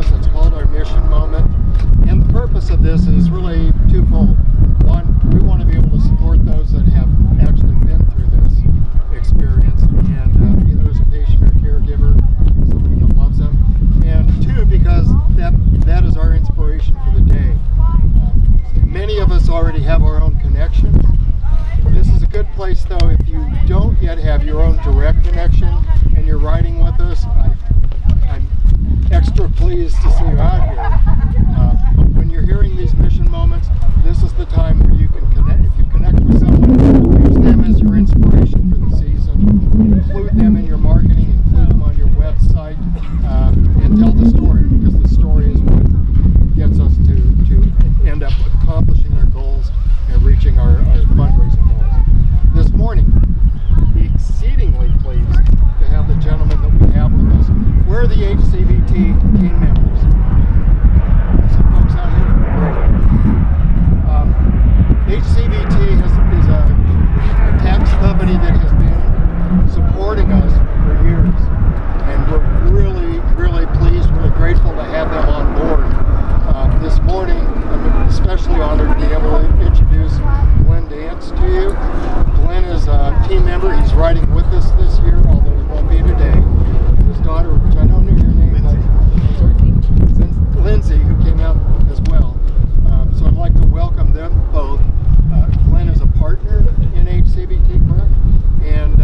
us. It's called our mission moment. And the purpose of this is really twofold. One, we want to be able to support those that have actually been through this experience, and either as a patient or caregiver, somebody that loves them. And two, because that is our inspiration for the day. Many of us already have our own connections. This is a good place, though, if you don't yet have your own direct connection and you're riding with us. I'm extra pleased to see you out here. But when you're hearing these mission moments, this is the time where you can connect. If you connect with someone, use them as your inspiration for the season. Include them in your marketing, include them on your website, and tell the story, because the story is what gets us to end up accomplishing our goals and reaching our fundraising goals. This morning, exceedingly pleased to have the gentleman that we have with us. We're the HCVT team members. Some folks out here. HCVT is a tax company that has been supporting us for years, and we're really, really pleased, really grateful to have them on board. This morning, I'm especially honored to be able to introduce Glenn Dance to you. Glenn is a team member. He's riding with us this year, although he won't be today. His daughter, which I don't know your name, Lindsay, who came out as well. So I'd like to welcome them both. Glenn is a partner in HCVT, correct? And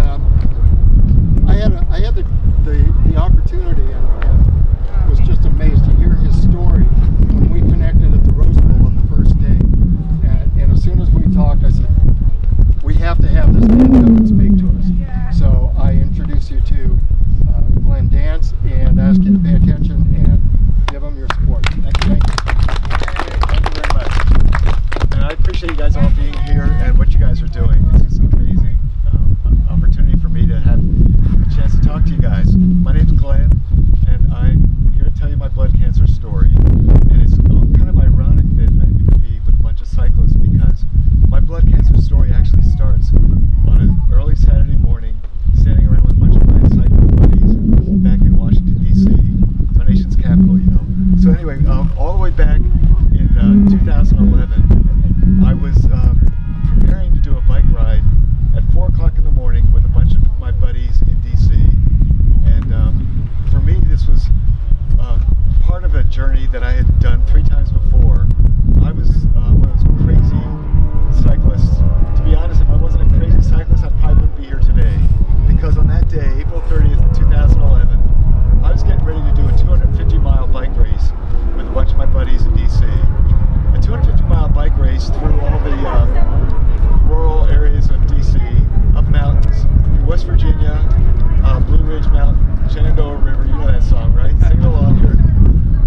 I had the opportunity and was just amazed to hear his story when we connected at the Rose Bowl on the first day. And as soon as we talked, I said, we have to have this man come and speak to us. So I introduce you to Glenn Dance and ask you to pay attention and give him your support. Thank you. Thank you very much. And I appreciate you guys all being here and what you guys are doing. It's just an amazing opportunity for me to have a chance to talk to you guys. My name's Glenn, and I'm here to tell you my blood cancer story. And it's kind of ironic that I could be with a bunch of cyclists, because my blood cancer story actually starts on an early Saturday morning, standing around with a bunch of my cycling buddies back in Washington, D.C., our nation's capital, you know. So anyway, all the way back in 2011, I was preparing to do a bike ride at 4 o'clock in the morning with a bunch of my buddies in D.C. And for me, this was part of a journey that I had done 3 times before. I was one of those crazy cyclists. To be honest, if I wasn't a crazy cyclist, I probably wouldn't be here today. Because on that day, April 30th, 2011, I was getting ready to do a 250-mile bike race with a bunch of my buddies in D.C. A 250-mile bike race through all the rural areas of D.C., up mountains, through West Virginia, Blue Ridge Mountain, Shenandoah River. You know that song, right? Sing along here.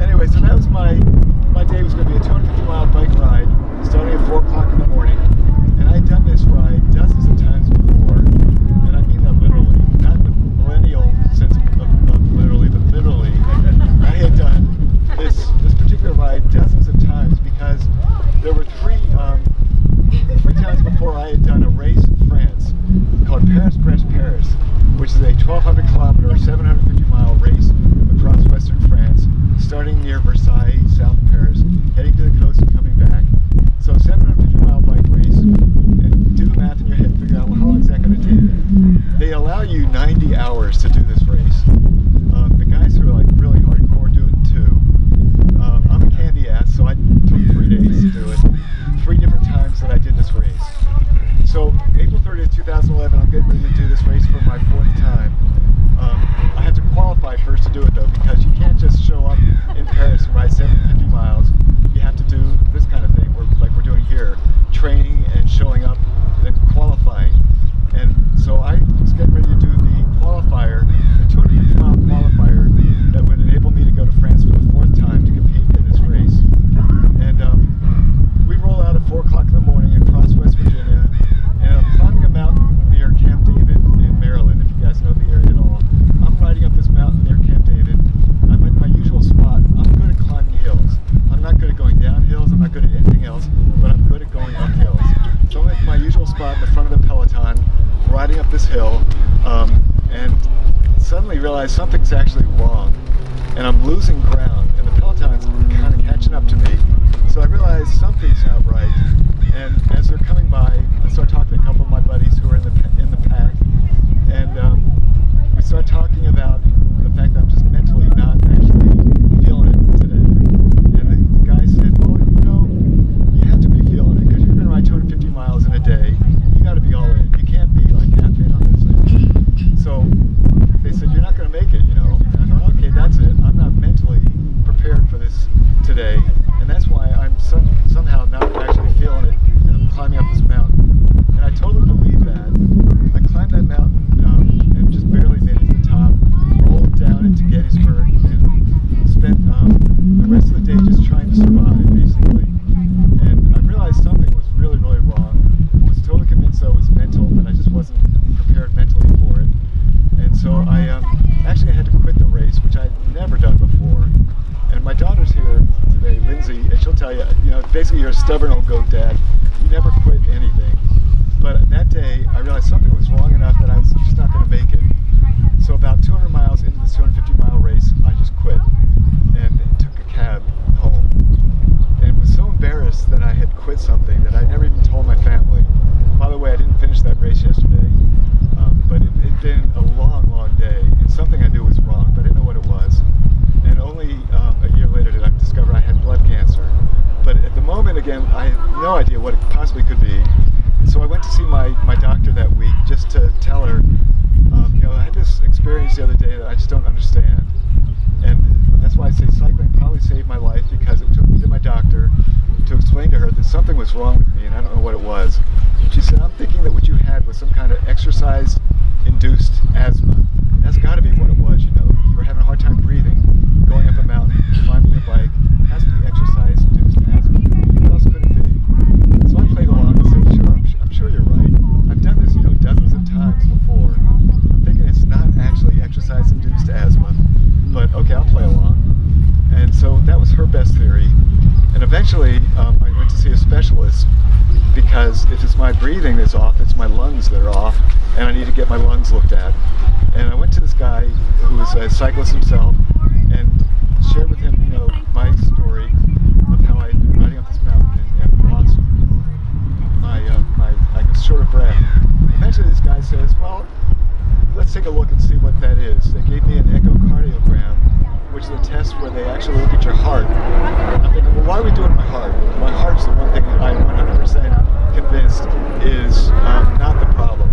Anyway, so that was my day was going to be a 250-mile bike ride starting at 4 o'clock in the morning. And I had done this ride dozens of times before. And I mean that literally, not in the millennial sense of literally, but literally. I had done this particular ride dozens of times, because there were three times before I had done a race in France called Paris-Brest-Paris, which is a 1,200 kilometer, 750-mile race across western France, starting near Versailles, south of Paris, heading to the coast and coming back. So 750-mile bike race. And do the math in your head and figure out, well, how long is that going to take? They allow you 90 hours to do this race. The guys who are like really hardcore do it in 2. I'm a candy ass, so I took 3 days to do it. 3 different times that I did this race. So April 30th, 2011, I'm getting ready to do this race for my 4th time. I had to qualify first to do it though, because you can't just show up in Paris and ride 750 miles. You have to do this kind of thing, like we're doing here, training and showing up and then qualifying. And so I was getting ready to do the qualifier, the 250-mile qualifier that would enable me to go to France for the 4th time to compete in this race. And we roll out at 4 o'clock in the morning across West Virginia, and I'm climbing a mountain near Camp David in Maryland, if you guys know the area at all. I'm riding up this mountain near Camp David. I'm at my usual spot. I'm good at climbing hills. I'm not good at going down hills, I'm not good at anything else, but I'm good at going up hills. So I'm at my usual spot in the front of the peloton, riding up this hill, and suddenly realize something's actually wrong, and I'm losing ground, and the peloton marathon's kind of catching up to me. So I realized something's not right. And as they're coming by, I start talking to a couple of my buddies who are in the pack, and we start talking about the fact that I'm just mentally not actually feeling it today. And the guy said, well, you have to be feeling it because you're going to ride 250 miles in a day. You got to be all in. You can't be like half in on this thing. So they said, you're not going to make it, And I thought, okay, that's it. I'm not mentally prepared for this today, and that's why I'm somehow not actually feeling it, and I'm climbing up this mountain. And I totally believe that. I climbed that mountain and just barely made it to the top, rolled down into Gettysburg, and spent the rest of the day just trying to survive, basically. And I realized something was really, really wrong. I was totally convinced that it was mental, and I just wasn't prepared mentally for it. And so I actually had to quit the race, which I'd never done before. And my daughter's here today, Lindsay, and she'll tell you, basically you're a stubborn old goat dad. You never quit anything. But that day, I realized something was wrong enough that I was just not going to make it. So about 200 miles into this 250-mile race, I just quit and took a cab home. And was so embarrassed that I had quit something that I never even told my family. By the way, I didn't finish that race yesterday, but it'd been a long, long day, and something I knew was wrong, but I didn't know what it was. And only a year later did I discover I had blood cancer. But at the moment, again, I had no idea what it possibly could be. And so I went to see my doctor that week just to tell her, I had this experience the other day that I just don't understand. And that's why I say cycling probably saved my life, because it took me to my doctor to explain to her that something was wrong with me and I don't know what it was. She said, I'm thinking that what you had was some kind of exercise-induced asthma. And that's got to be what it was, You were having a hard time breathing, going up a mountain, climbing your bike. It has to be exercise-induced asthma. What else could it be? So I played along and said, sure, I'm sure you're right. I've done this, dozens of times before. I'm thinking it's not actually exercise-induced asthma, but okay, I'll play along. And so that was her best theory. And eventually, I went to see a specialist, because if it's my breathing that's off, it's my lungs that are off, and I need to get my lungs looked at. And I went to this guy who was a cyclist himself and shared with him, my story of how I had been riding up this mountain and lost I was short of breath. Eventually this guy says, well, let's take a look and see what that is. They gave me an echocardiogram, which is a test where they actually look at your heart. And I'm thinking, well, why are we doing my heart? My heart's the one thing that I'm 100% convinced is not the problem.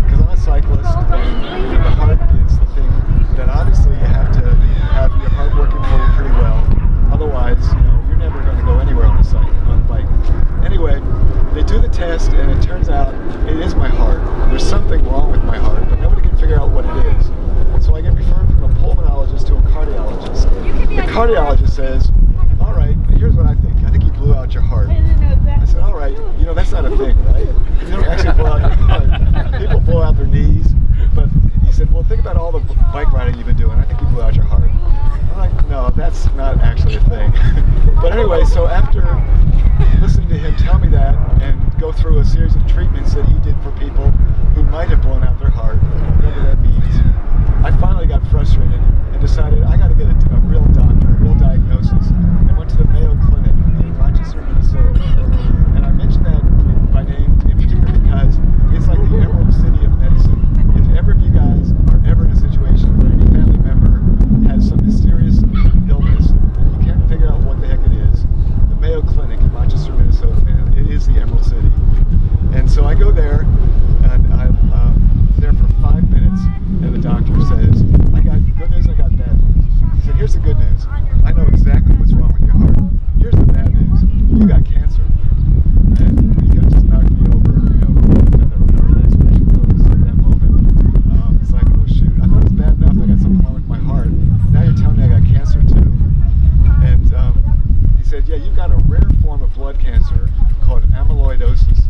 Because I'm a cyclist, and the heart is the thing that obviously you have to have your heart working for you pretty well. Otherwise, you're never going to go anywhere on the bike. Anyway, they do the test, and it turns out it is my heart. There's something wrong with my heart, but nobody can figure out what it is. So I get referred from a pulmonologist to a cardiologist. The cardiologist says, all right, here's what I think. I think you blew out your heart. I said, all right, that's not a thing, right? You don't actually blow out your heart. People blow out their knees. But he said, well, think about all the bike riding you've been doing. I think you blew out your heart. I'm like, no, that's not actually a thing. But anyway, so after listening to him tell me that and go through a series of treatments that he did for people who might have blown out their heart, whatever that means, I finally got frustrated and decided I got to get a real doctor, a real diagnosis, and went to the Mayo Clinic in Rochester, Minnesota. And I mentioned that by name in particular because it's like the Emerald City of medicine. If ever of you guys are ever in a situation where any family member has some mysterious illness and you can't figure out what the heck it is, the Mayo Clinic in Rochester, Minnesota, man, it is the Emerald City. And so I go there, and I'm there for 5 minutes, and the doctor says, I got good news, I got bad news. He said, here's the good news. I know exactly what's wrong with your heart. Here's the bad news. You got cancer. And he just knocked me over, whatever that expression was at that moment. It's like, oh shoot, I thought it was bad enough I got something wrong with my heart. Now you're telling me I got cancer too. And he said, yeah, you've got a rare form of blood cancer called amyloidosis.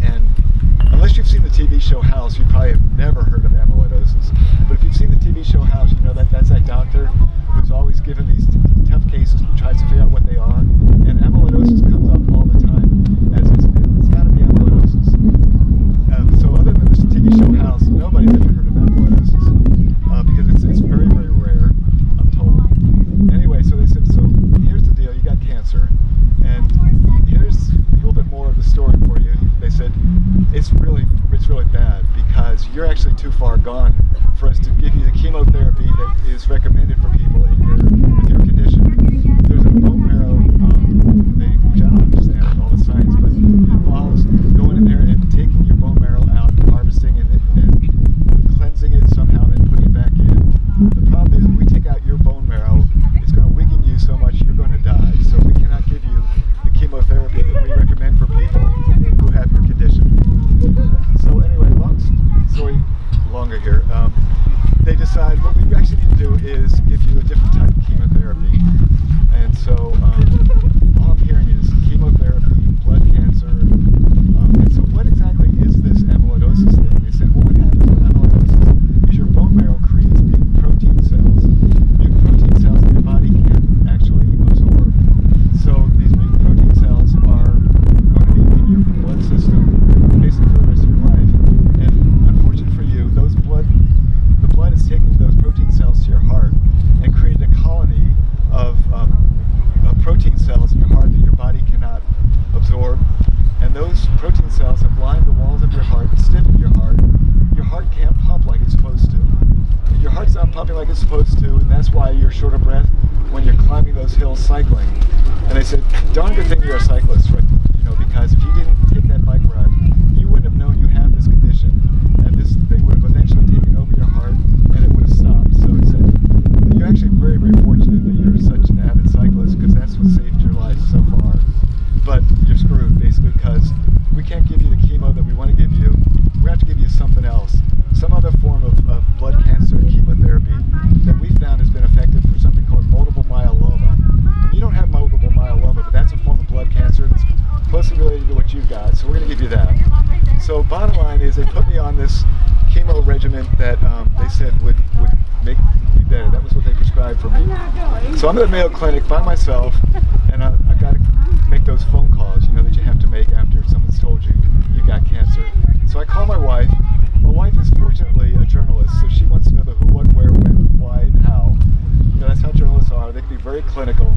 And unless you've seen the TV show House, you probably have never heard of amyloidosis. But if you've seen the TV show House, you know that's that doctor who's always given these tough cases and tries to figure out what they are. And amyloidosis comes up all the time as it's got to be amyloidosis. So other than this TV show House, nobody's ever heard of amyloidosis because it's very, very rare, I'm told. Anyway, so they said, really bad because you're actually too far gone for us to give you the chemotherapy that is recommended for people with your condition. There's a bone marrow thing, which I don't understand all the science, but it involves going in there and taking your bone marrow out, harvesting it, and cleansing it somehow, and then putting it back in. The problem is, if we take out your bone marrow, it's going to weaken you so much you're going to die. So we cannot give you the chemotherapy that we recommend for people who have your condition. So anyway, long story longer here. They decide what we actually need to do is give you a different type of chemotherapy. And so all I'm hearing is chemotherapy, blood cancer. And so what exactly is this amyloidosis thing? They said, well, what happens with amyloidosis is your bone marrow creates mutant protein cells. Mutant protein cells that your body can't actually absorb. So these mutant protein cells are going to be in your blood system basically for the rest of your life. And unfortunately for you, the blood is taking those protein cells to your heart and created a colony of protein cells in your heart that your body cannot absorb. And those protein cells have lined the walls of your heart, stiffened your heart. Your heart can't pump like it's supposed to. And your heart's not pumping like it's supposed to, and that's why you're short of breath when you're climbing those hills cycling. And they said, darn good thing you're a cyclist, right? Because if you didn't take that bike ride, you wouldn't have known you have this condition, and this thing would have eventually taken over your heart, and it would have stopped. So he said, you're actually very, very fortunate that you're such an avid cyclist, because that's what saved your life so far. But you're screwed, basically, because we can't give you the chemo that we want to give you. We have to give you something else, some other form of blood cancer chemotherapy that we found has been effective for something called multiple myeloma. And you don't have multiple myeloma, but that's a form of blood cancer that's closely related to what you've got, so we're going to give you that. So bottom line is they put me on this chemo regimen that they said would make me better. That was what they prescribed for me. So I'm at the Mayo Clinic by myself, and I've got to make those phone calls, that you have to make after someone's told you got cancer. So I call my wife. My wife is fortunately a journalist, so she wants to know the who, what, where, when, why, and how. That's how journalists are. They can be very clinical.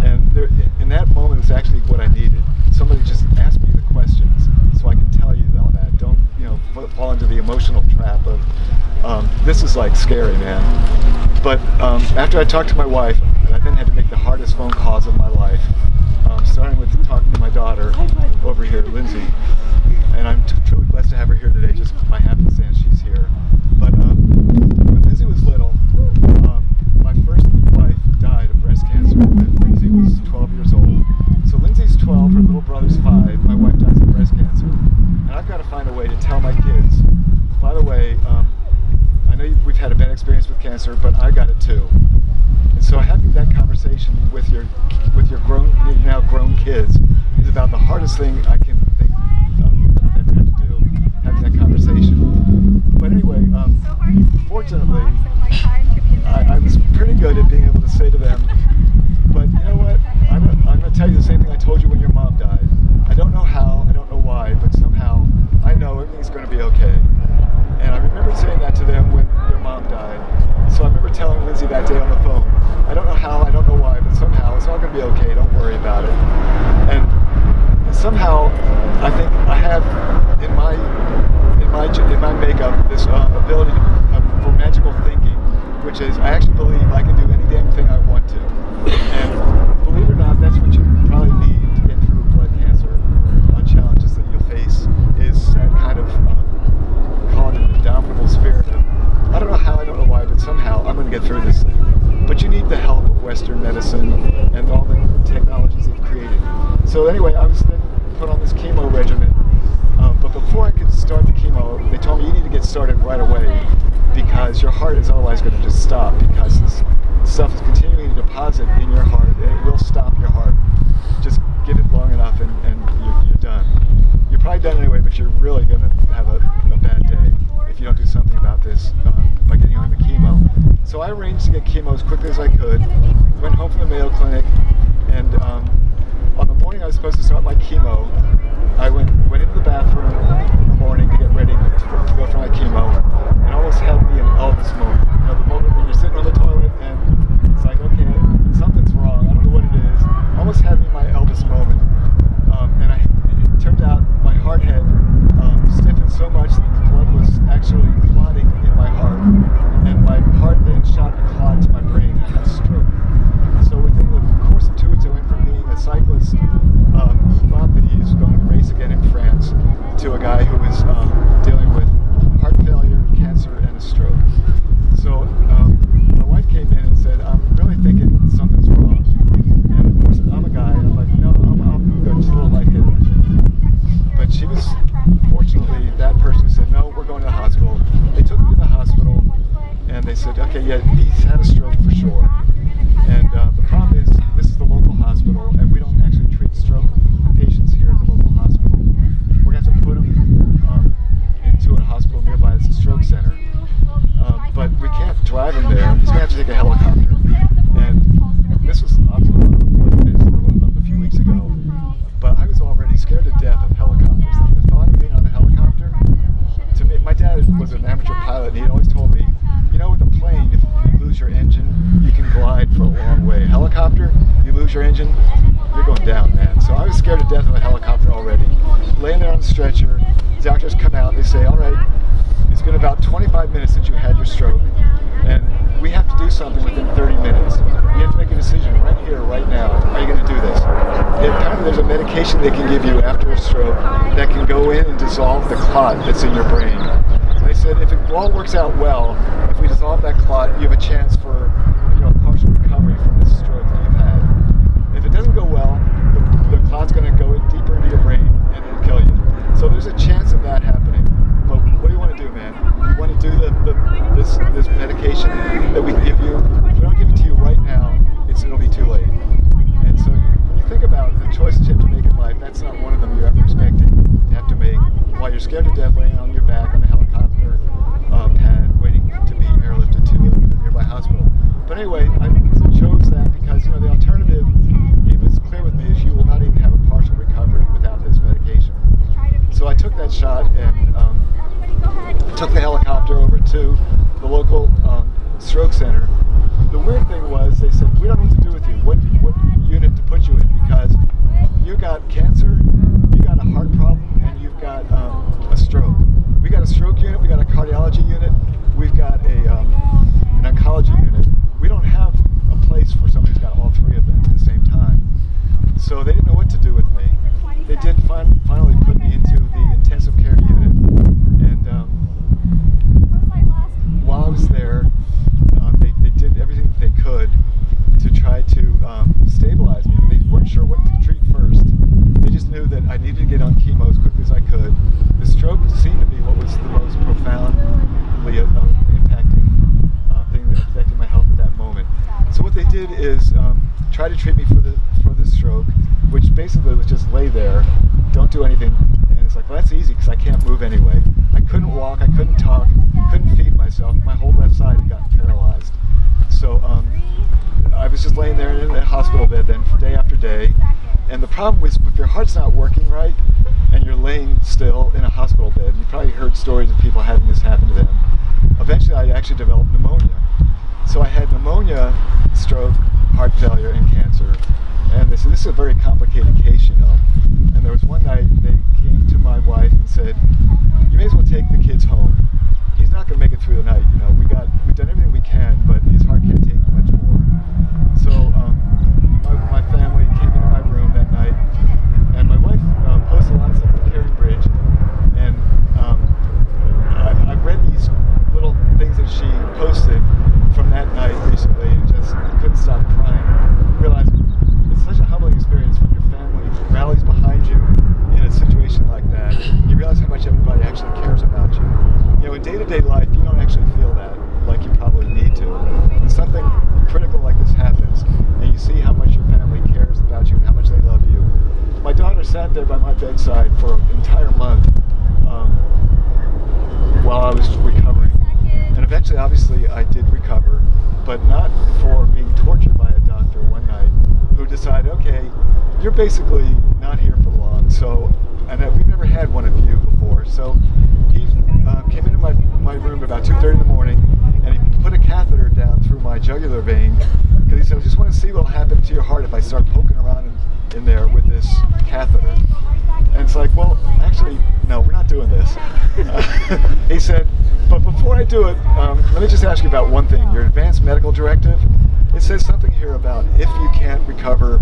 And in that moment, it was actually what I needed. Somebody just asked me the questions so I can tell you all that. Don't, fall into the emotional trap of, this is like scary, man. But after I talked to my wife, I then had to make the hardest phone calls of my life, starting with talking to my daughter over here, Lindsay. And I'm truly blessed to have her here today, just by happenstance she's here. But when Lindsay was little, my first wife died of breast cancer when Lindsay was 12 years old. So Lindsay's 12, her little brother's 5, my wife dies of breast cancer. And I've got to find a way to tell my kids, by the way, I know we've had a bad experience with cancer, but I got it too. And so having that conversation with your now grown kids is about the hardest thing I can think that I've ever had to do, having that conversation. But anyway, fortunately, I was pretty good at being able to say to them, but you know what, I'm going to tell you the same thing I told you when your mom died. I don't know how, I don't know why, but somehow I know everything's going to be okay. And I remember saying that to them when their mom died. So I remember telling Lindsay that day on the phone, I don't know how, I don't know why, but somehow it's all going to be okay, don't worry about it. And somehow I think I have in my makeup this ability for magical thinking, which is I actually believe I can do any damn thing I want to. And believe it or not, that's what you probably need to get through blood cancer challenges that you'll face, is that kind of call it an indomitable spirit of, I don't know how, I don't know why, but somehow I'm going to get through this thing. But you need the help of Western medicine and all the technologies they've created. So anyway, I was then put on this chemo regimen. But before I could start the chemo, they told me you need to get started right away because your heart is otherwise going to just stop, because this stuff is continuing to deposit in your heart and it will stop your heart. Just give it long enough and you're done. You're probably done anyway, but you're really going to have a bad day if you don't do something about this by getting on the chemo. So I arranged to get chemo as quickly as I could, went home from the Mayo Clinic, and on the morning I was supposed to start my chemo, I went into the bathroom in the morning to get ready to go for my chemo, and almost had me an Elvis moment. The moment when you're sitting on the toilet and it's like, okay, something's wrong, I don't know what it is. Almost had me my Elvis moment. And it turned out my heart had stiffened so much that the close your engine, you're going down, man. So I was scared to death of a helicopter already. Laying there on the stretcher, doctors come out, they say, all right, it's been about 25 minutes since you had your stroke, and we have to do something within 30 minutes. You have to make a decision right here, right now. Are you going to do this? Apparently there's a medication they can give you after a stroke that can go in and dissolve the clot that's in your brain. And they said if it all works out well, if we dissolve that clot, you have a chance for partial recovery from this stroke that you've had. If it doesn't go well, the clot's going to go deeper into your brain and it'll kill you. So there's a chance of that happening. But what do you want to do, man? You want to do this medication that we give you? If we don't give it to you right now, it'll be too late. And so when you think about the choices you have to make in life, that's not one of them you're ever expecting to have to make while you're scared to death laying on your back on a helicopter pad waiting to be airlifted to a nearby hospital. But anyway, I chose that because the alternative, it was clear with me, is you will not even have a partial recovery without this medication. So I took that shot and took the helicopter over to the local stroke center. The weird thing was they said, we don't know what to do with you, what unit to put you in, because you got cancer, you got a heart problem, and you've got a stroke. We got a stroke unit, we got a cardiology unit, we've got an oncology unit. We don't have a place for somebody who's got all three of them at the same time. So they didn't know what to do with me. They did finally put me into the intensive care unit. And while I was there, they did everything that they could to try to stabilize me. They weren't sure what to treat first. They just knew that I needed to get on chemo as quickly as I could. The stroke seemed to be what was the most profoundly impacting thing that affected my health at that moment. So what they did is try to treat me for the stroke, which basically was just lay there, don't do anything. And it's like, well, that's easy because I can't move anyway. I couldn't walk, I couldn't talk, couldn't feed myself. My whole left side had gotten paralyzed. So I was just laying there in a hospital bed then day after day. And the problem was, if your heart's not working right and you're laying still in a hospital bed, you probably heard stories of people having this happen to them. Eventually I actually developed pneumonia. So I had pneumonia, stroke, heart failure, and cancer. And they said, this is a very complicated case, And there was one night they came to my wife and said, you may as well take the kids home. He's not going to make it through the night. We've done everything we can, but his heart can't take much more. So my family came into my room that night, and my wife posted a lot of stuff on Caring Bridge, and I read these little things that she posted from that night recently, and just couldn't stop crying. Realized it's such a humbling experience when your family rallies behind you in a situation like that. You realize how much everybody actually cares about you. In day-to-day life, you don't actually feel that like you probably need to. When something critical like this happens, and you see how much your family cares about you and how much they love you. My daughter sat there by my bedside for an entire month while I was recovering. And eventually, obviously, I did recover, but not for being tortured by a doctor one night who decided, okay, you're basically not here for long, and we've never had one of you before, so he came into my room about 2:30 in the morning, and he put a catheter down through my jugular vein, because he said, I just want to see what will happen to your heart if I start poking around in there with this catheter. And it's like, well, actually, no, we're not doing this. He said, but before I do it, let me just ask you about one thing. Your advanced medical directive, it says something here about if you can't recover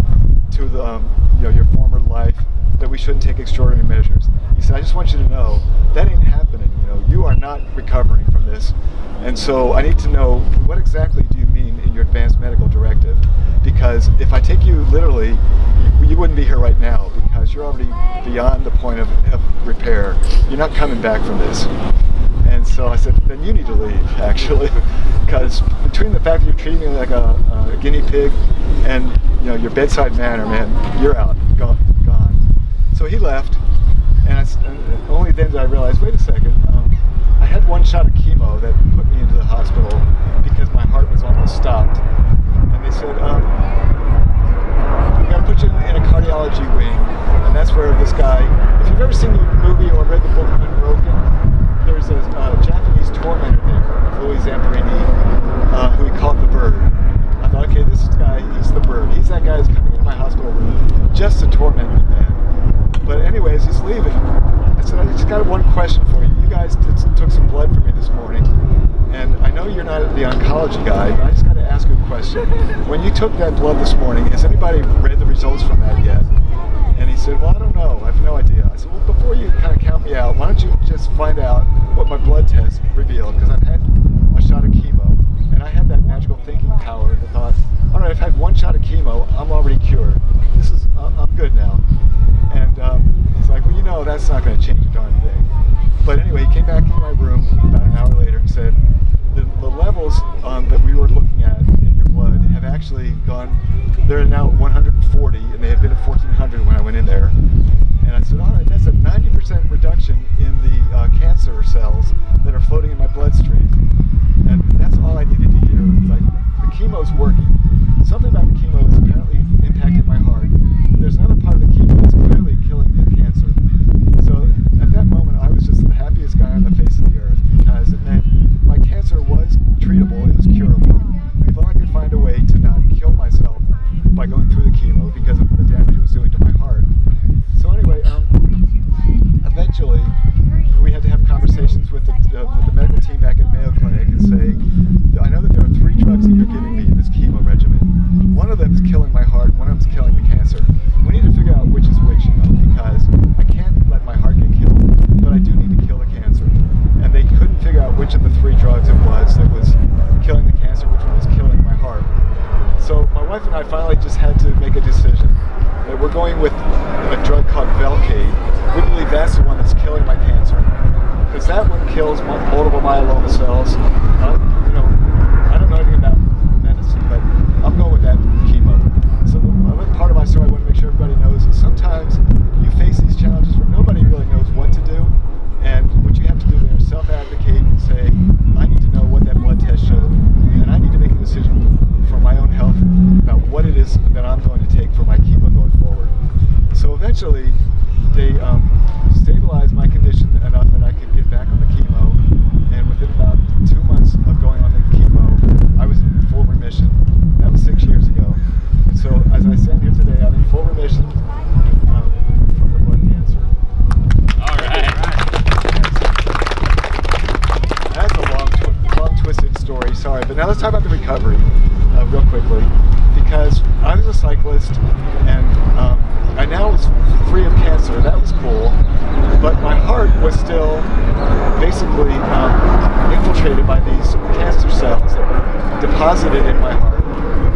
to the, your former life, that we shouldn't take extraordinary measures. He said, I just want you to know that ain't happening. You are not recovering from this. And so I need to know, what exactly do you mean in your advanced medical directive? Because if I take you literally, you wouldn't be here right now, because you're already beyond the point of repair. You're not coming back from this. And so I said, then you need to leave, actually, because between the fact that you're treating me like a guinea pig and your bedside manner, man, you're out, gone. So he left, and only then did I realize, wait a second, I had one shot of chemo that put me into the hospital because my heart was almost stopped. And they said, we got to put you in a cardiology wing, and that's where this guy, if you've ever seen the movie or read the book Unbroken, there's a Japanese tormentor there, Louis Zamperini, who he called the Bird. I thought, okay, this guy, he's the Bird. He's that guy who's coming in just to torment me, man. But anyways, he's leaving. I said, I just got one question for you. You guys took some blood from me this morning, and I know you're not the oncology guy, but I just got to ask you a question. When you took that blood this morning, has anybody read the results from that yet? And he said, well, I don't know. I have no idea. I said, well, before you kind of count me out, why don't you just find out what my blood test revealed? Because I've had a shot of chemo, and I had that magical thinking power that thought, all right, I've had one shot of chemo, I'm already cured. I'm good now. And he's like, well, you know, that's not going to change a darn thing. But anyway, he came back into my room about an hour later and said, the levels that we were looking at in your blood have actually gone, they're now 140, and they had been at 1400 when I went in there. And I said, all right, that's a 90% reduction in the cancer cells that are floating in my bloodstream. And that's all I needed to hear. It's like, the chemo's working. Something about the chemo is apparently impacting my heart. There's another part of the chemo that's clearly killing the cancer. So at that moment, I was just the happiest guy on the face of the earth, because it meant my cancer was treatable, it was curable. If only I could find a way to not kill myself by going through the chemo because of the damage it was doing to my heart. So anyway, eventually we had to have conversations with the medical team back at Mayo Clinic and say, I know that there are 3 drugs that you're giving me in this chemo regimen. One of them is killing my heart, one of them is killing the cancer. We need to figure out which is which, because I can't let my heart get killed, but I do need to kill the cancer. And they couldn't figure out which of the 3 drugs it was that was killing the cancer, which one was killing my heart. So my wife and I finally just had to make a decision that we're going with a drug called Velcade. We believe that's the one that's killing my cancer, because that one kills multiple myeloma cells. I don't know anything about medicine, but I'm going with that chemo. So another part of my story I want to make sure everybody knows is sometimes you face these challenges where nobody really knows what to do, and what you have to do there is self-advocate and say, I need to know what that blood test showed, and I need to make a decision for my own health about what it is that I'm going to take for my chemo going forward. So eventually, they stabilized my condition enough that I could get back on the chemo, and within about 2 months of going on the chemo, I was in full remission. That was 6 years ago. And so as I stand here today, I'm in full remission from the blood cancer. All right. That's a long twisted story, sorry. But now let's talk about the recovery real quickly. Because I was a cyclist, and I now was free of cancer. That was cool. But my heart was still basically infiltrated by these cancer cells that were deposited in my heart.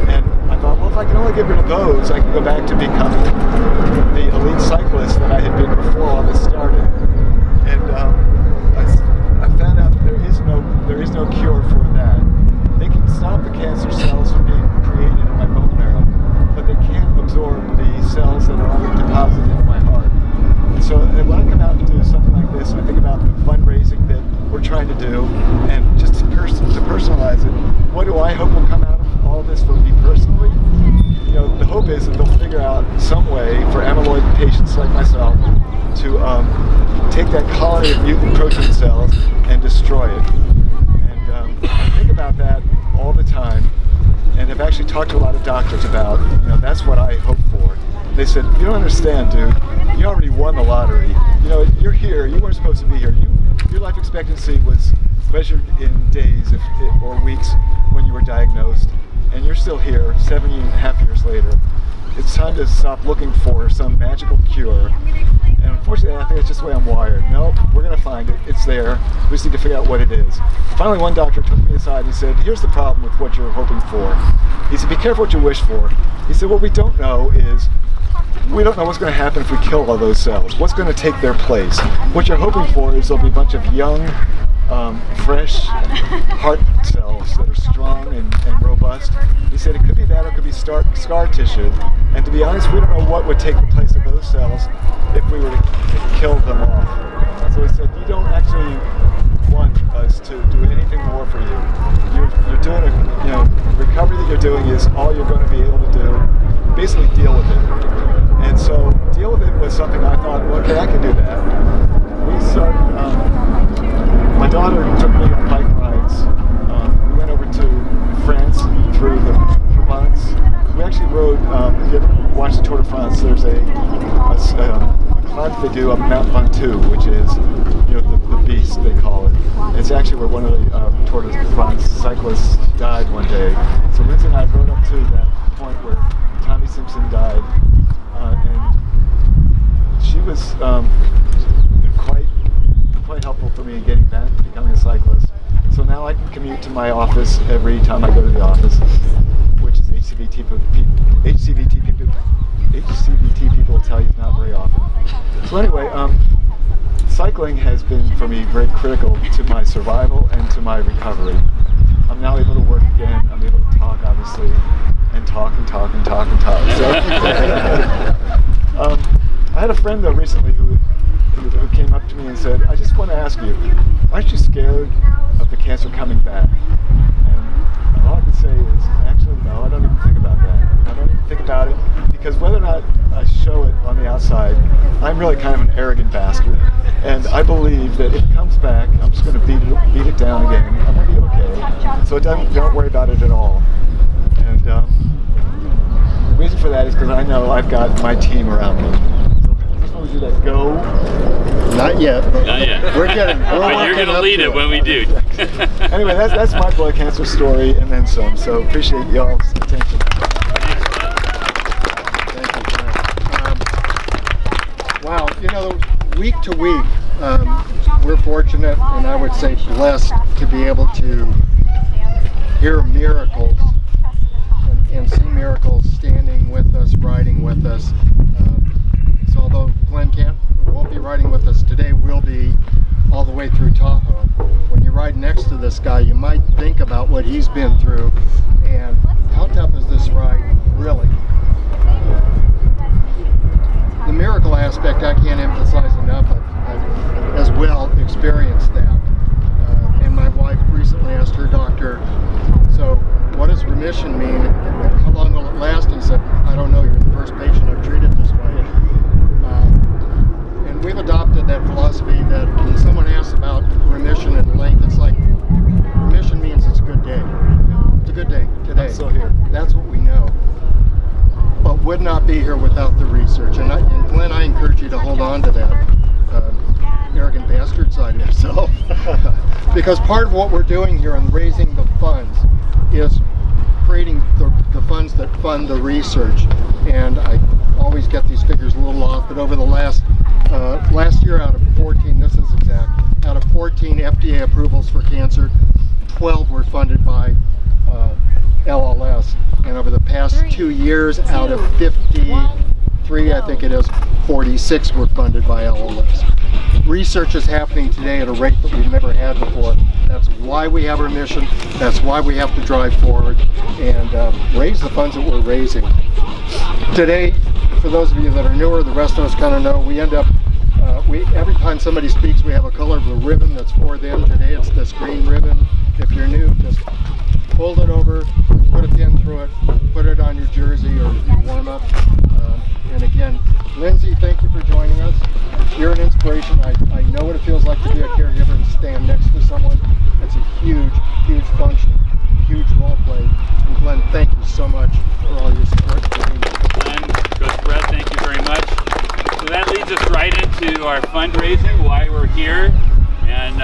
And I thought, well, if I can only get rid of those, I can go back to becoming the elite cyclist that I had been before all this started. And I found out that there is no cure for that. They can stop the cancer cells from being created in my bone marrow, but they can't absorb the cells that are already deposited in my heart. And so when I come out and do something like this, I think about the fundraising that we're trying to do, and just to personalize it, what do I hope will come out of all this for me personally? You know, the hope is that they'll figure out some way for amyloid patients like myself to take that colony of mutant protein cells and destroy it. And I think about that all the time, and have actually talked to a lot of doctors about, that's what I hope for. They said, you don't understand, dude. You already won the lottery. You're here. You weren't supposed to be here. Your life expectancy was measured in days or weeks when you were diagnosed, and you're still here 7.5 years later. It's time to stop looking for some magical cure. And unfortunately, I think it's just the way I'm wired. Nope, we're going to find it. It's there. We just need to figure out what it is. Finally, one doctor took me aside and he said, here's the problem with what you're hoping for. He said, be careful what you wish for. He said, what we don't know is, we don't know what's going to happen if we kill all those cells. What's going to take their place? What you're hoping for is there'll be a bunch of young, fresh heart cells that are strong and robust. He said it could be that, or it could be scar tissue. And to be honest, we don't know what would take the place of those cells if we were to kill them off. So he said, you don't actually want us to do anything more for you. You're doing the recovery that you're doing is all you're going to be able to do. Basically deal with it. And so deal with it was something I thought, well, okay, I can do that. We started, my daughter took me on bike rides. We went over to France through the Provence. We actually rode, if you ever watch the Tour de France, there's a climb they do up Mount Ventoux, which is, you know, the beast they call it. And it's actually where one of the Tour de France cyclists died one day. So Lindsay and I rode up to that point where Tommy Simpson died, and she was quite helpful for me in getting back, becoming a cyclist. So now I can commute to my office every time I go to the office, which is HCVT people tell you not very often. So anyway, cycling has been for me very critical to my survival and to my recovery. I'm now able to work again. I'm able to talk, obviously, and talk and talk and talk and talk. So, I had a friend though recently who came up to me and said, "I just want to ask you, aren't you scared of the cancer coming back?" And all I can say is, actually, no, I don't even think about that. I don't even think about it because whether or not I show it on the outside, I'm really kind of an arrogant bastard. And I believe that if it comes back, I'm just going to beat it down again. I'm going to be okay. So don't worry about it at all. And the reason for that is because I know I've got my team around me. So I just want to do that go. Not yet. Not yet. We're But you're going to lead it when we do. Anyway, that's my blood cancer story and then some. So appreciate y'all's attention. Wow, you know, week to week, we're fortunate and I would say blessed to be able to hear miracles and see miracles standing with us, riding with us. So although Glenn won't be riding with us today, we'll be all the way through Tahoe. When you ride next to this guy, you might think about what he's been through and how tough is this ride really? The miracle aspect I can't emphasize enough. I've as well experienced that. And my wife recently asked her doctor, so what does remission mean? How long will it last? And he said, I don't know, you're the first patient I've treated this way. And we've adopted that philosophy that when someone asks about remission and length, it's like, remission means it's a good day. It's a good day today. I'm still here. That's what we know. But would not be here without the research. And Glenn, I encourage you to hold on to that arrogant bastard side of yourself. Because part of what we're doing here in raising the funds is creating the funds that fund the research. And I always get these figures a little off, but over the last year out of 14, this is exact, out of 14 FDA approvals for cancer, 12 were funded by LLS. And over the past 2 years, out of 53, I think it is, 46 were funded by LLS. Research is happening today at a rate that we've never had before. That's why we have our mission. That's why we have to drive forward and raise the funds that we're raising. Today, for those of you that are newer, the rest of us kind of know, we end up, every time somebody speaks, we have a color of the ribbon that's for them. Today it's this green ribbon. If you're new, just fold it over, put a pin through it, put it on your jersey or your warm-up. And again, Lindsay, thank you for joining us. You're an inspiration. I know what it feels like to be a caregiver and stand next to someone. It's a huge, huge function, huge role play. And Glenn, thank you so much for all your support. Glenn, Coach Brett, thank you very much. So that leads us right into our fundraising, why we're here. And